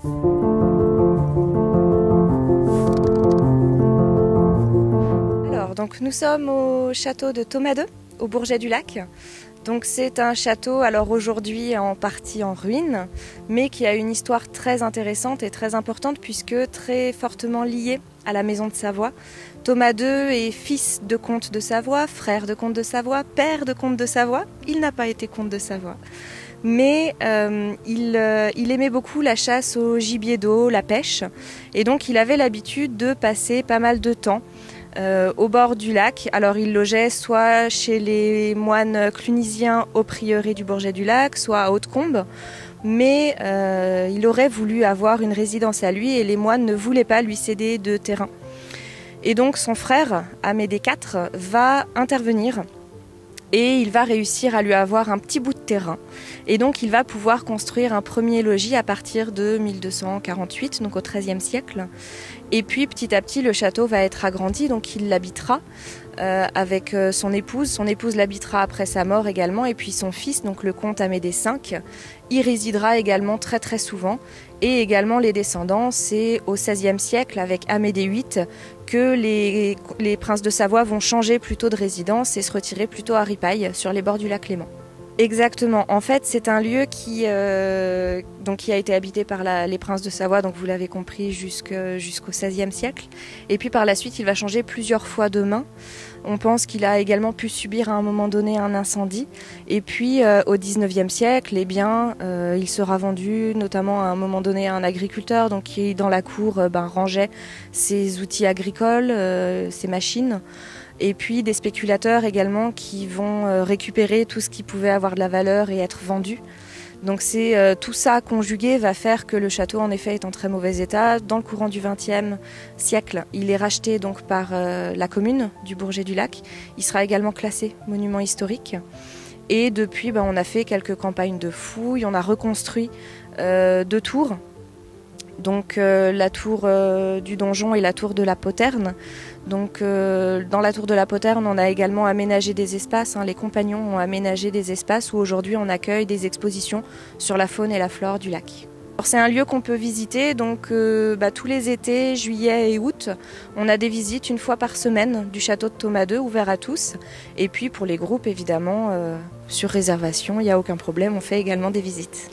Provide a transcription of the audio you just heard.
Alors, donc nous sommes au château de Thomas II, au Bourget-du-Lac. Donc c'est un château, alors aujourd'hui en partie en ruine, mais qui a une histoire très intéressante et très importante puisque très fortement liée à la maison de Savoie. Thomas II est fils de comte de Savoie, frère de comte de Savoie, père de comte de Savoie. Il n'a pas été comte de Savoie. Mais il aimait beaucoup la chasse au gibier d'eau, la pêche. Et donc il avait l'habitude de passer pas mal de temps au bord du lac. Alors il logeait soit chez les moines clunisiens au prieuré du Bourget-du-Lac, soit à Hautecombe. Mais il aurait voulu avoir une résidence à lui et les moines ne voulaient pas lui céder de terrain. Et donc son frère, Amédée IV, va intervenir et il va réussir à lui avoir un petit bout de terrain. Et donc il va pouvoir construire un premier logis à partir de 1248, donc au XIIIe siècle. Et puis petit à petit le château va être agrandi, donc il l'habitera avec son épouse. Son épouse l'habitera après sa mort également, et puis son fils, donc le comte Amédée V, y résidera également très très souvent. Et également les descendants, c'est au XVIe siècle avec Amédée VIII que les princes de Savoie vont changer plutôt de résidence et se retirer plutôt à Ripaille, sur les bords du lac Léman. Exactement. En fait, c'est un lieu qui a été habité par les princes de Savoie, donc vous l'avez compris, jusqu'au XVIe siècle. Et puis par la suite, il va changer plusieurs fois de main. On pense qu'il a également pu subir à un moment donné un incendie. Et puis au XIXe siècle, eh bien, il sera vendu notamment à un moment donné à un agriculteur, donc qui dans la cour rangeait ses outils agricoles, ses machines. Et puis des spéculateurs également qui vont récupérer tout ce qui pouvait avoir de la valeur et être vendu. Donc c'est tout ça conjugué va faire que le château en effet est en très mauvais état. Dans le courant du XXe siècle, il est racheté donc par la commune du Bourget-du-Lac. Il sera également classé monument historique. Et depuis, on a fait quelques campagnes de fouilles, on a reconstruit 2 tours. Donc la tour du donjon et la tour de la poterne. Donc dans la tour de la poterne, on a également aménagé des espaces. Les compagnons ont aménagé des espaces où aujourd'hui on accueille des expositions sur la faune et la flore du lac. C'est un lieu qu'on peut visiter, donc tous les étés, juillet et août, on a des visites 1 fois par semaine du château de Thomas II, ouvert à tous. Et puis pour les groupes, évidemment, sur réservation, il n'y a aucun problème, on fait également des visites.